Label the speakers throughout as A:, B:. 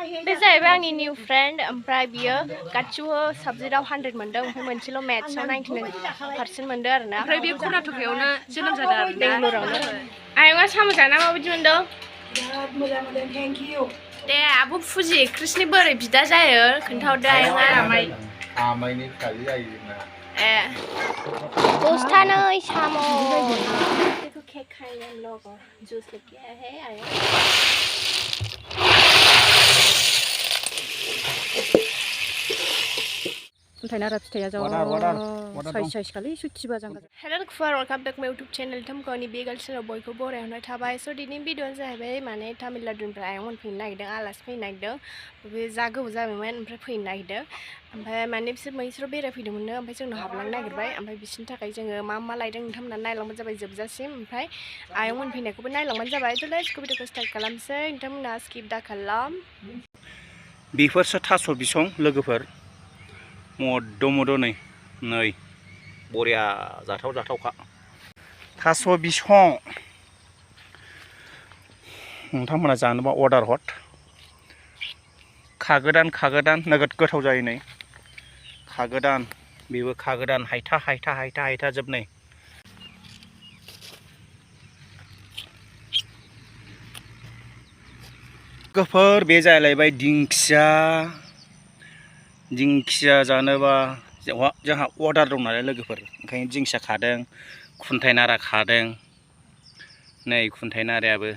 A: बे जाहैबाय आंनि निउ फ्रेन्ड ओमफ्राय बियो गासिबो साबजेक्टआव 100 मोनदों ओमफ्राय मोनसेल' मेथ्सआव 99% मोनदों आरोना ओमफ्राय बे कर्नाटकायावनो जोनोम जादों आरो बेंगलरावनो आयंआ साम' जाना माबायदि मोनदों मोजां मोनदों थेंक इउ दे आब' फुजि कृष्णनि बोरै बिदा जायो खोन्थाहरदो आयंआ
B: आमायनि फिसाजो जायो जोंना
A: ए दसथानै साम' देखो केक खाएंगे हम लोग जूस लेके आए हैं आयं Kuntai nara pitaya jaw. Size kali suci bajang. Hello kuar welcome back my YouTube channel tham ko ni begal sila boy ko bore hona thabai so dini video जाहैबाय माने Tamil Nadu निफ्राय आयं फैनो नागिरदों आलासि फैनो नागिरदों बे जा गोबाव जाबायमोन ओमफ्राय फैनो नागिरदों ओमफ्राय माने बिसोर मैसोराव बेरायफैदोंमोन ओमफ्राय जोंनाव हाबलांनो नागिरबाय ओमफ्राय बिसोरनि थाखाय जोङो मा लायदों नोंथांमोना नायलांबानो जाबाय जोबजासिम ओमफ्राय आयं फैनायखौबो नायलांबानो जाबाय थ' लेट्स गो भिडिअखौ स्टार्ट खालामसै नोंथांमोना स्किप दा खालाम
C: बेफोरसो थास' बिसं लोगोफोर मद' नै बरिया जाथावखा थास' बिसं नोंथांमोना जानोबा अर्डार हर खागोदान नोगोद गोथाव जायो नै खागोदान बेबो खागोदान हायथा जोबनै लोगोफोर बे जालायबाय दिंखिया जानोबा जोंहा अर्डार दं नालाय लोगोफोर ओंखायनो दिंखिया खादों खुन्थाइ नारा खादों नै खुन्थाइ नारायाबो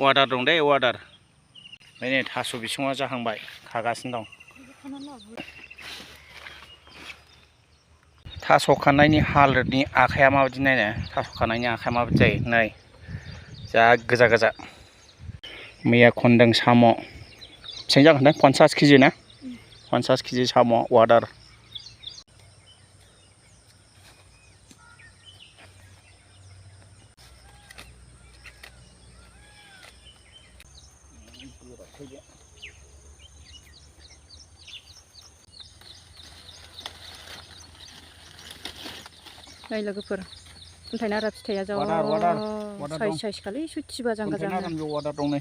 C: अर्डार दं दे अर्डार ओमफ्राय नै थास' बिसङा जाहांबाय खागासिनो दं थास' खानायनि हालोदनि आखाइया माबायदि नायनो थास' खानायनि आखाइया माबायदि जायो नै जा गोजा मैया खनदों साम' बेसेबां जागोन 50 केजि ना 50 केजि साम' अर्डार
A: नै लोगोफोर खुन्थाइ नारा फिथाइया जाव साइज खालि सुथि बाजां
C: अर्डार दं नै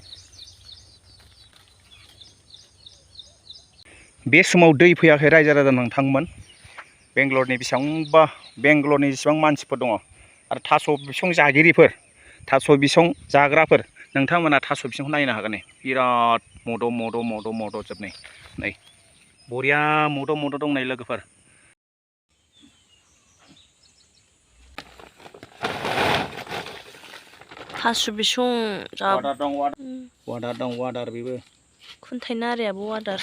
C: बे समाव दै फैयाखै रायजो राजा नोंथांमोन बेंगलरनि जेसेबां मानसिफोर दङ आरो थास' बिसं जागिरिफोर थास' बिसं जाग्राफोर नोंथांमोना थास' बिसंखौ नायनो हागोन नै बिराद मद' जोबनै नै बरिया मद' दं नै लोगोफोर
A: थास' बिसं
C: अर्डार दं बेबो
A: खुन्थाइ नारायाबो अर्डार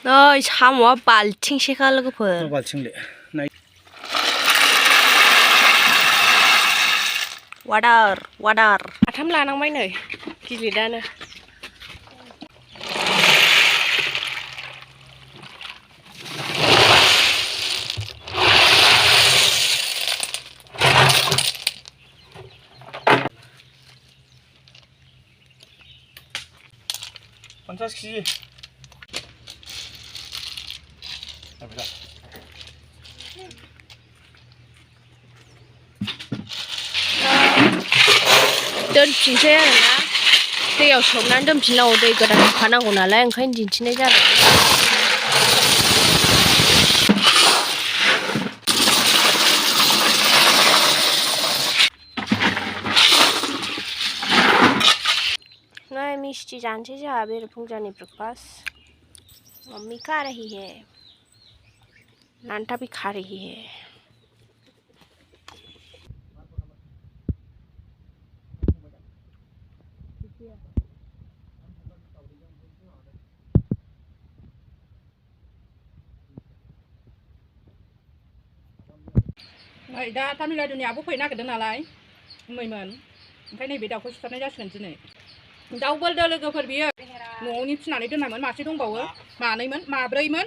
A: नै साम'आ बाल्थिंसेखा लोगोफोर
C: बाल्थिंले नै
A: अर्डार आथाम लानांबाय नै गिलिरानो
C: पन्सास केजि
A: दोनफिनसै आरोना दैयाव सोमनानै दोनफिननांगौ दै गोदान होखानांगौ नालाय ओंखायनो दिन्थिनाय जादों नै मिस्टी जानोसै जोंहा बेरेफुंजानि ब्रेकफास्ट मम्मी खा रही है नानटा भी खा रही है
D: नै दा तामिल नाडुनि आब' फैनो नागिरदों नालाय मैमोन ओमफ्राय नैबे दाउखौ सिथारनाय जासिगोन दिनै दाउ बोलदो लोगोफोर बियो न'आवनि फिनानै दोननायमोन मासे दंबावो माब्रैमोन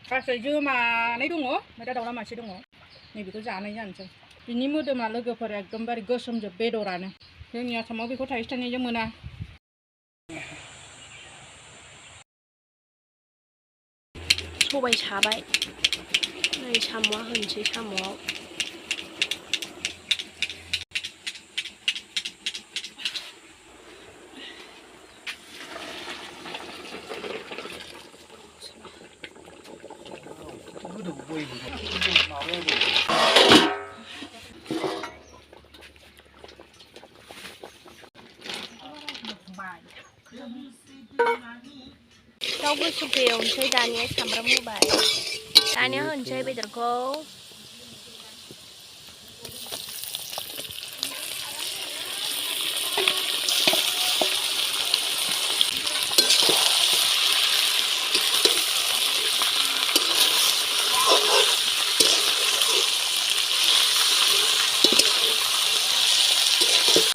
D: गासै जो मानै दङ ओमफ्राय दा दाउला मासे दङ नैबेखौ जानाय जानोसै बिनि मोदोमा लोगोफोर एकदमबारे गोसोमजोब बेदरानो जोंनि आसामाव बेखौ थाइसे थाइनैजों मोना
A: सबाय साबाय नै साम'आ होनोसै साम'आव दाउ गोसोखौ एवनोसै दानिया सामब्राम होबाय दानिया होनोसै बेदरखौ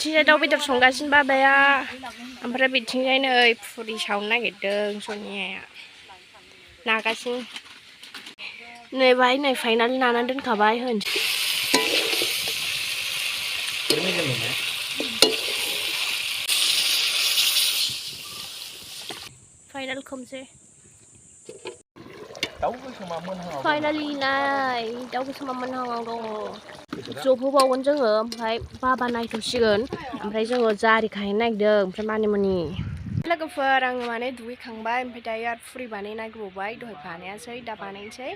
A: बिथिंजाय दाउ बेदर संगासिनो बाबाया ओमफ्राय बिथिंजाय नै फुरि सावनो नागिरदों सनियाया नागासिनो नै बाहाय नै फाइनाल नानानै दोनखाबाय होनसै फाइनाल खोमसै फाइनालि नाय दाउ गोसोमा मोनहांआव दङ जबहोबावगोन जोङो ओमफ्राय बाबा नायथ'सिगोन ओमफ्राय जोङो जारि खाहैनो नागिरदों ओमफ्राय मानिमुनि लोगोफोर आङो माने दुगैखांबाय ओमफ्राय दायो आरो फुरि बानायनांगौबाय दहाय बानायासै दा बानायनोसै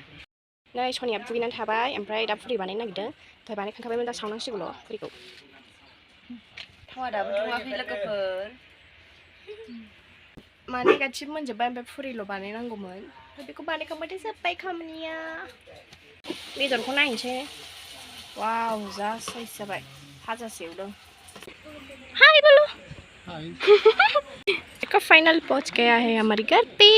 A: नै सनिया दुगैनानै थाबाय ओमफ्राय दा फुरि बानायनो नागिरदों दहाय बानायखांखाबायमोन दा सावनांसिगौल' फुरिखौ थावा दाबो दुङाखै लोगोफोर माने गासिबो मोनजोब्बाय ओमफ्राय फुरिल' बानायनांगौमोन ओमफ्राय बेखौ बानायखांबाथाय जोब्बाय खामानिया बेदरखौ नायनोसै वाव जा साइज जाबाय हाजासे एवदों हाय बोलो का फाइनल पहुंच गया है हमारे घर पे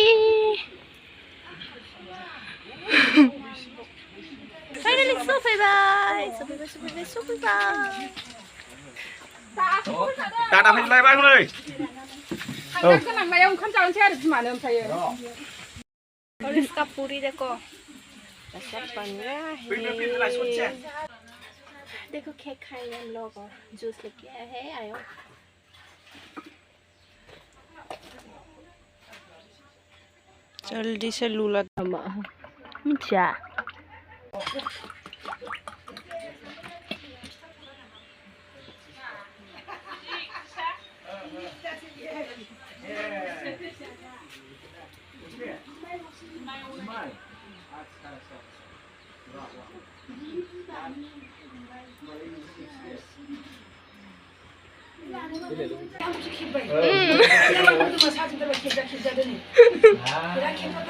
A: फाइनली सफैबाय
C: दादा फैलायबाय हनै
D: थांगोन गोनांनायाव ओंखाम जानोसै आरो बिमानो ओमफ्रायो
A: और इसका पूरी देखो ऐसा बना है देखो केक खाएंगे हम लोग जूस लेके आए हैं आयो जल्दी से लूला धमा मिठा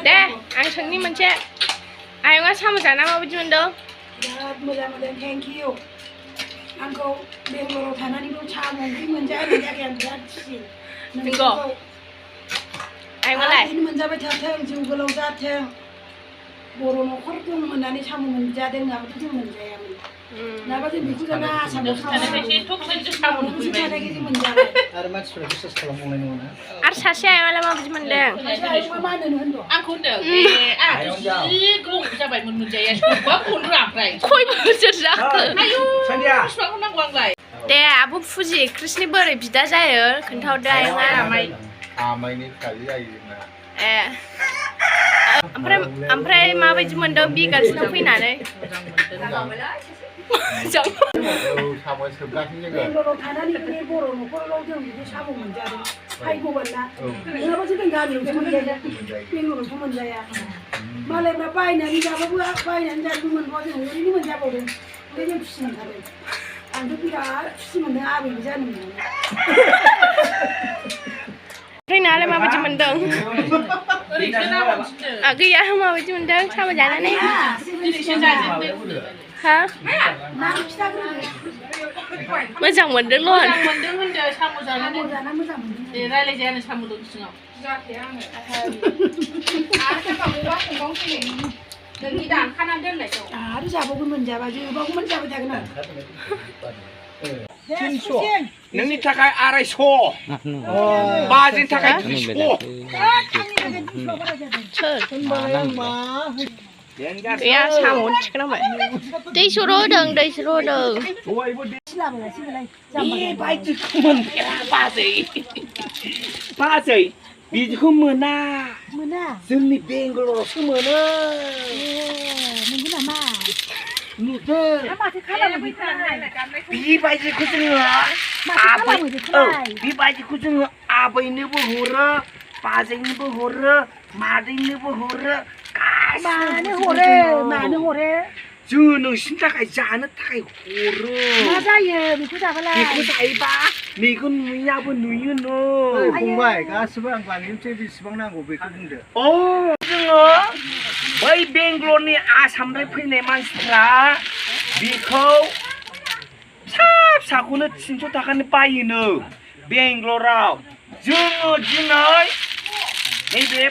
A: दे आं सोंनि मोनसे आयंआ साम' जाना माबायदि मोनदों
E: बिराद मोजां मोनदों थेंक इउ आंखौ बेंगलराव थानानैबो साम' ओंख्रि मोनजायाखै आं बिराद खुसि
A: नंगौ आयंआलाय
E: बिदिनो मोनजाबाय थाथों जिउ गोलाव जाथों बर' न'खर दं होननानै साम' मोनजादों नङाबाथ' जों मोनजायामोन नङाबा जों बेखौ जाना आसामाव थानायखाय जों मोनजाबाय
B: आरो मानसिफोरा बिसास खालामबावनाय नङा
A: आरो सासे आयंआलाय माबायदि मोनदों
E: मा होनो होनदों
D: आंखौ होनदों आंहा जि गोबाव जाबायमोन मोनजाया सोरबा फन रोङाखै
A: खय बोसोर जाखो
D: आयौ बिसिबां नांगौ आंलाय
A: दे आब' फुजि कृष्णनि बोरै बिदा जायो खोन्थाहरदो आयंआ
B: आमायनि फिसाजो जायो जोंना
A: ए ओमफ्राय माबायदि मोनदों बिगासिनो फैनानै
B: साम' सोबगासिनो जोङो
E: बेंगलराव थानानै बे बर' न'खराव जों बिदि साम' मोनजादों फायगौमोन ना नङाबासो जों गामियावसो मोनजाया बेंगलरावसो मोनजाया मालायफ्रा बायनानै जाबाबो बायनानै जानो मोनबावा जों ओरैनो मोनजाबावदों ओमफ्राय जों खुसि मोनथारदों आंथ' बिराद खुसि मोनदों आबैबो जानो मोननानै
A: ओमफ्राय नालाय माबायदि मोनदों गैया माबायदि मोनदों साम' जानानै हा मोजां मोनदोंल'
D: मोजां मोनदों होनदों साम' जानानै
E: मोजां मोनदों
D: दे रायलायजायानो साम' दं सिङाव जाखाया आङो आरो जाबावबा संबावनोसै नोंनि दानखानानै दोननायखौ
E: आरो जाबावगोन मोनजाबा जोबावगौमोन जाबाय थागोन आं
C: 300 नोंनि थाखाय 250 बाजिनि थाखाय 200
A: गैया साम' थिखोनांबाय दै सर' होदों दै सर' होदों
C: बाजै बिदिखौ मोना
E: मोना
C: जोंनि बेंगलरावसो मोनो
E: नंगौ नामा
C: नुदों
E: माथो खालामो
C: बेबायदिखौ जोङो बेबायदिखौ जोङो आबैनोबो हरो बाजैनोबो हरो मादैनोबो हरो
E: मानो हरो
C: जोङो नोंसिनि थाखाय जानो थाखाय हरो
E: मा जायो बेखौ जाबालाय
C: बेखौ जायोबा मेगन नुयैयाबो नुयो नो
B: फंबाय गासिबो आं बानायनोसै बेसेबां नांगौ बेखौ बुंदो
C: अ जोङो बै बेंगलरनि आसामनिफ्राय फैनाय मानसिफ्रा बेखौ फिसा फिसाखौनो 300 थाखानि बायोनो बेंगलराव जोङो दिनै नैबे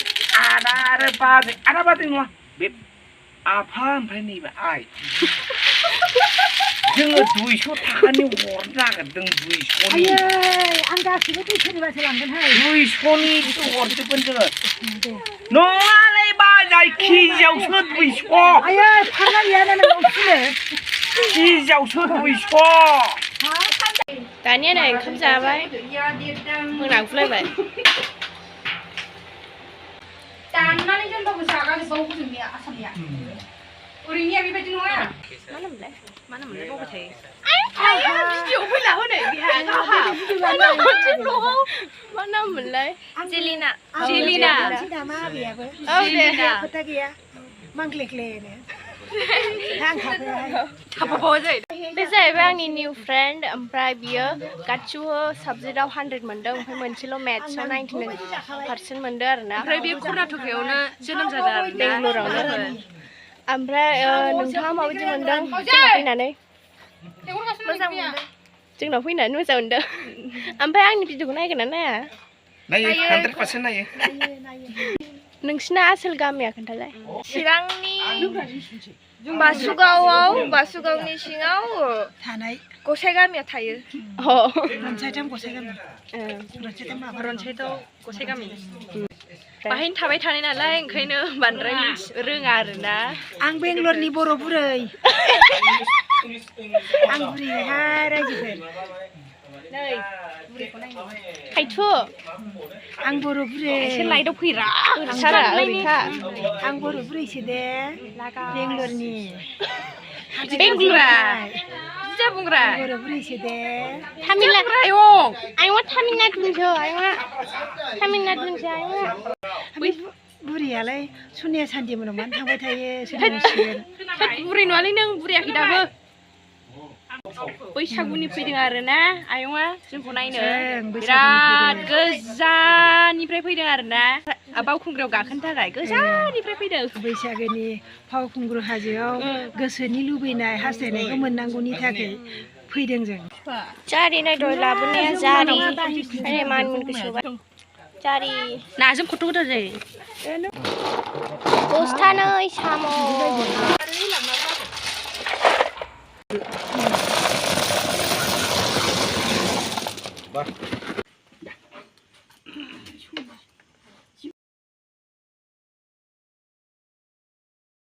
C: आदा आरो बाजै आदा बाजै नङा बे आफा ओमफ्राय नैबे आइ जोङो 200 थाखानि हरनो नागिरदों 200नि
E: आं गासिबो 200निबासो लांगोनहाय
C: 200नि हरजोबगोन जोङो नङालै बाजाय केजियावसो 200
E: आयै फारला गैयाना नोंनाव फिनो
C: केजियावसो 200
A: दानिया नै ओंखाम जाबाय मोनागुलायबाय
D: दाननानै दोनबाबो जागाजोबबावो जोंनिया आसामनिया ओरैनिया बेबायदि नङा
A: मा नाममोनलाय बावबाय थायो भिडिअ फैला हनै मा नाममोनलाय जेलिना
E: नामा आबैयाबो
A: औ दे
E: खोथा गैया मांग्लेग्लेनो
A: बे जाहैबाय आंनि निउ फ्रेन्ड ओमफ्राय बियो गासिबो साबजेक्टआव 100 मोनदों ओमफ्राय मोनसेल' मेथ्सआव 99% मोनदों आरोना ओमफ्राय बे कर्नाटकायावनो जोनोम जादों आरो बेंगलरावनो ओमफ्राय नोंथाङा माबायदि मोनदों जोंनाव फैनानै मोजां मोनदों जोंनाव फैनानै मोजां मोनदों ओमफ्राय आंनि भिडिअखौ नायगोन ना नाया
C: नायो 100% नायो
A: नोंसिना आसोल गामिया खोन्थालाय चिरांनि बासुगावनि सिङाव
E: थानाय
A: गसाइ गामिया थायो
E: रनसाइथाम गसाइ गामि
A: रनसाइथाव गसाइ गामि बाहायनो थाबाय थानाय नालाय ओंखायनो बांद्राय रोङा आरोना
E: आं बेंगलरनि बर' बुरै आं बुरैहाय रायजोफोर
A: हायथु
E: आं बर' बुरै
A: एसे लाइटआव फैरा सारा ओरैखा
E: आं बर' बुरैसो दे बेंगलरनि
A: बेंगलरा जा बुंग्रा
E: बर' बुरैसो दे
A: तामिलनाडुनिसो
E: बुरियालाय सनिया सान्ति मोनाव मानो थांबाय थायो सोलोंसिगोन
A: बुरै नङालै नों बुरियाखै दाबो बैसागुनि फैदों आरोना आयंआ जोंखौ नायनो बिराद गोजाननिफ्राय फैदों आरोना बावखुंग्रियाव गाखोनो थाखाय गोजाननिफ्राय फैदों
E: बैसागोनि फावखुंग्रि हाजोआव गोसोनि लुबैनाय हास्थायनायखौ मोननांगौनि थाखाय फैदों जों
A: जारि नायदय लाबोनाया जारि मानमुनिखौ सोबाय जारि नाजों खथ' गोथाव जायो दसथानै साम'